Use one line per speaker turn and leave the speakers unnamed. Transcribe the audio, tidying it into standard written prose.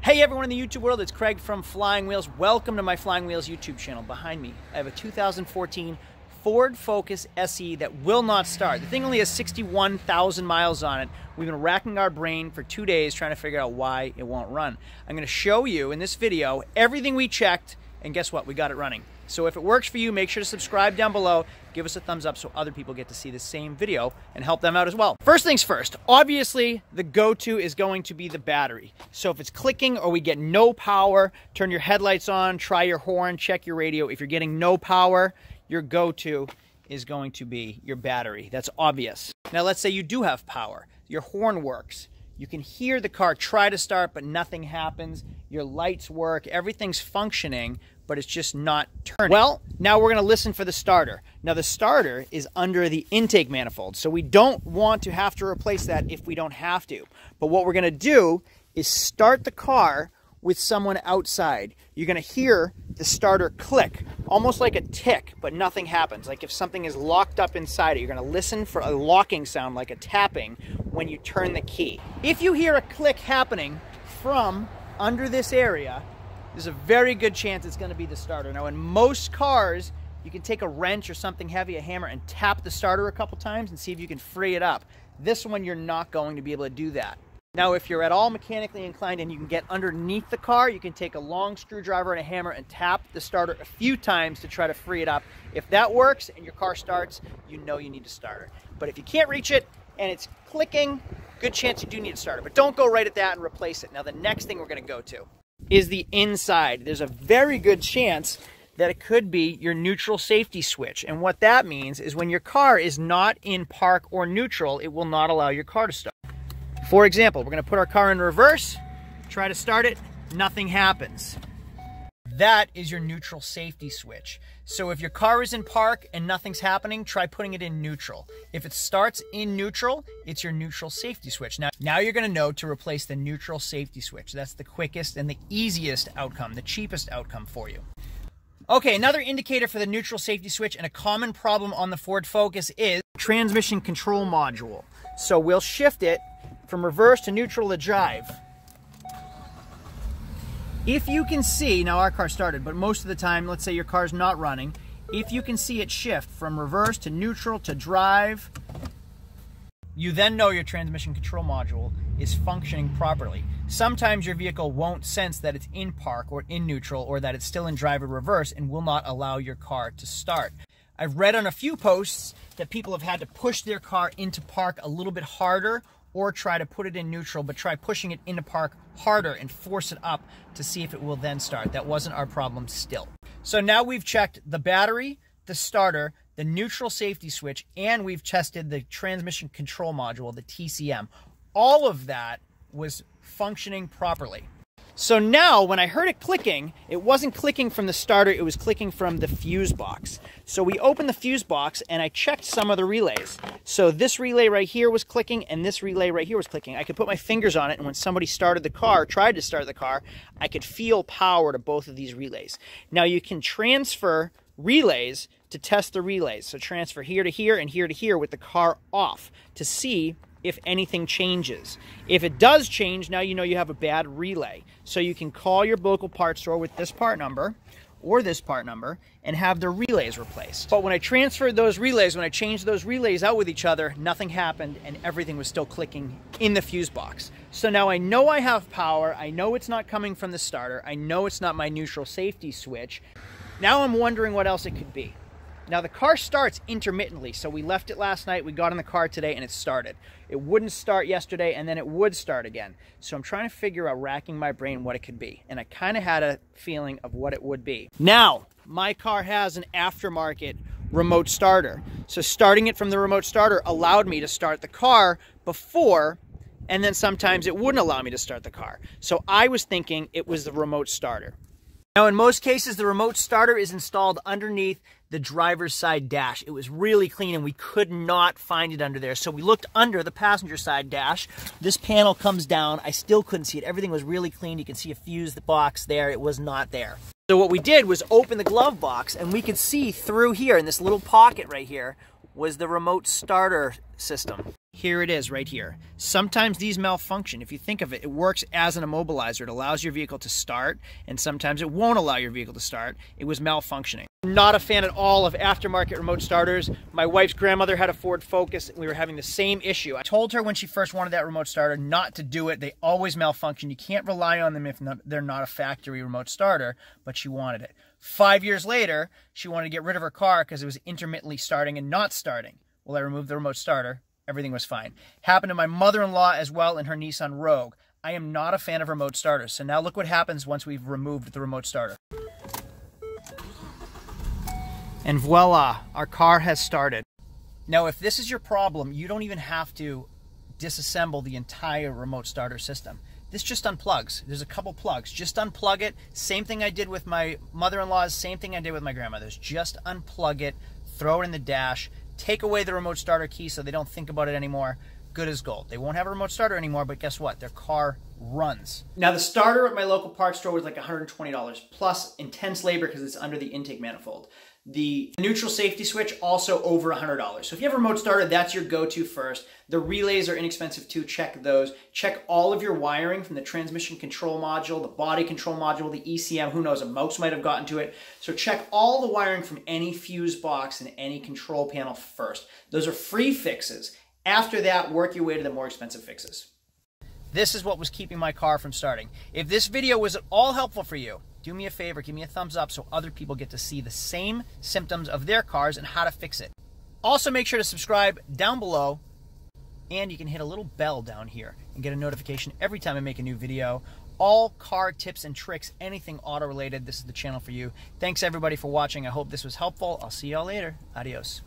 Hey everyone in the YouTube world, it's Craig from Flying Wheels. Welcome to my Flying Wheels YouTube channel. Behind me, I have a 2014 Ford Focus SE that will not start. The thing only has 61,000 miles on it. We've been racking our brain for 2 days trying to figure out why it won't run. I'm going to show you in this video everything we checked, and guess what? We got it running. So if it works for you, make sure to subscribe down below, give us a thumbs up so other people get to see the same video and help them out as well. First things first, obviously the go-to is going to be the battery. So if it's clicking or we get no power, turn your headlights on, try your horn, check your radio. If you're getting no power, your go-to is going to be your battery. That's obvious. Now let's say you do have power. Your horn works. You can hear the car try to start, but nothing happens. Your lights work, everything's functioning, but it's just not turning. Well, now we're gonna listen for the starter. Now the starter is under the intake manifold, so we don't want to have to replace that if we don't have to. But what we're gonna do is start the car with someone outside. You're gonna hear the starter click, almost like a tick, but nothing happens. Like if something is locked up inside it, you're gonna listen for a locking sound, like a tapping, when you turn the key. If you hear a click happening from under this area, there's a very good chance it's gonna be the starter. Now in most cars, you can take a wrench or something heavy, a hammer, and tap the starter a couple times and see if you can free it up. This one, you're not going to be able to do that. Now, if you're at all mechanically inclined and you can get underneath the car, you can take a long screwdriver and a hammer and tap the starter a few times to try to free it up. If that works and your car starts, you know you need a starter. But if you can't reach it and it's clicking, good chance you do need a starter. But don't go right at that and replace it. Now, the next thing we're gonna go to is the inside. There's a very good chance that it could be your neutral safety switch. And what that means is when your car is not in park or neutral, it will not allow your car to start. For example, we're gonna put our car in reverse, try to start it, nothing happens. That is your neutral safety switch. So if your car is in park and nothing's happening, try putting it in neutral. If it starts in neutral, it's your neutral safety switch. Now you're gonna know to replace the neutral safety switch. That's the quickest and the easiest outcome, the cheapest outcome for you. Okay, another indicator for the neutral safety switch and a common problem on the Ford Focus is transmission control module. So we'll shift it from reverse to neutral to drive. If you can see, now our car started, but most of the time, let's say your car's not running, if you can see it shift from reverse to neutral to drive, you then know your transmission control module is functioning properly. Sometimes your vehicle won't sense that it's in park or in neutral or that it's still in drive or reverse and will not allow your car to start. I've read on a few posts that people have had to push their car into park a little bit harder or try to put it in neutral, but try pushing it into park harder and force it up to see if it will then start. That wasn't our problem still. So now we've checked the battery, the starter, the neutral safety switch, and we've tested the transmission control module, the TCM. All of that was functioning properly. So now when I heard it clicking, it wasn't clicking from the starter, it was clicking from the fuse box. So we opened the fuse box and I checked some of the relays. So this relay right here was clicking and this relay right here was clicking. I could put my fingers on it, and when somebody started the car, tried to start the car, I could feel power to both of these relays. Now you can transfer relays to test the relays. So transfer here to here and here to here with the car off to see if anything changes. If it does change, now you know you have a bad relay. So you can call your local parts store with this part number or this part number and have the relays replaced. But when I transferred those relays, when I changed those relays out with each other, nothing happened and everything was still clicking in the fuse box. So now I know I have power, I know it's not coming from the starter, I know it's not my neutral safety switch. Now I'm wondering what else it could be. Now the car starts intermittently, so we left it last night, we got in the car today and it started. It wouldn't start yesterday and then it would start again. So I'm trying to figure out, racking my brain, what it could be. And I kind of had a feeling of what it would be. Now, my car has an aftermarket remote starter. So starting it from the remote starter allowed me to start the car before, and then sometimes it wouldn't allow me to start the car. So I was thinking it was the remote starter. Now, in most cases, the remote starter is installed underneath the driver's side dash. It was really clean and we could not find it under there. So we looked under the passenger side dash. This panel comes down. I still couldn't see it. Everything was really clean. You can see a fuse box there. It was not there. So what we did was open the glove box and we could see through here in this little pocket right here was the remote starter system. Here it is right here. Sometimes these malfunction. If you think of it, it works as an immobilizer. It allows your vehicle to start, and sometimes it won't allow your vehicle to start. It was malfunctioning. Not a fan at all of aftermarket remote starters. My wife's grandmother had a Ford Focus, and we were having the same issue. I told her when she first wanted that remote starter not to do it. They always malfunction. You can't rely on them if they're not a factory remote starter, but she wanted it. 5 years later, she wanted to get rid of her car because it was intermittently starting and not starting. Well, I removed the remote starter. Everything was fine. Happened to my mother-in-law as well in her Nissan Rogue. I am not a fan of remote starters. So now look what happens once we've removed the remote starter. And voila, our car has started. Now, if this is your problem, you don't even have to disassemble the entire remote starter system. This just unplugs. There's a couple plugs. Just unplug it. Same thing I did with my mother-in-law's, same thing I did with my grandmother's. Just unplug it, throw it in the dash, take away the remote starter key so they don't think about it anymore. Good as gold. They won't have a remote starter anymore, but guess what? Their car runs. Now, the starter at my local parts store was like $120 plus intense labor because it's under the intake manifold. The neutral safety switch, also over $100. So if you have a remote starter, that's your go-to first. The relays are inexpensive too. Check those. Check all of your wiring from the transmission control module, the body control module, the ECM. Who knows, a mouse might have gotten to it. So check all the wiring from any fuse box and any control panel first. Those are free fixes. After that, work your way to the more expensive fixes. This is what was keeping my car from starting. If this video was at all helpful for you, do me a favor, give me a thumbs up so other people get to see the same symptoms of their cars and how to fix it. Also, make sure to subscribe down below, and you can hit a little bell down here and get a notification every time I make a new video. All car tips and tricks, anything auto-related, this is the channel for you. Thanks everybody for watching. I hope this was helpful. I'll see y'all later. Adios.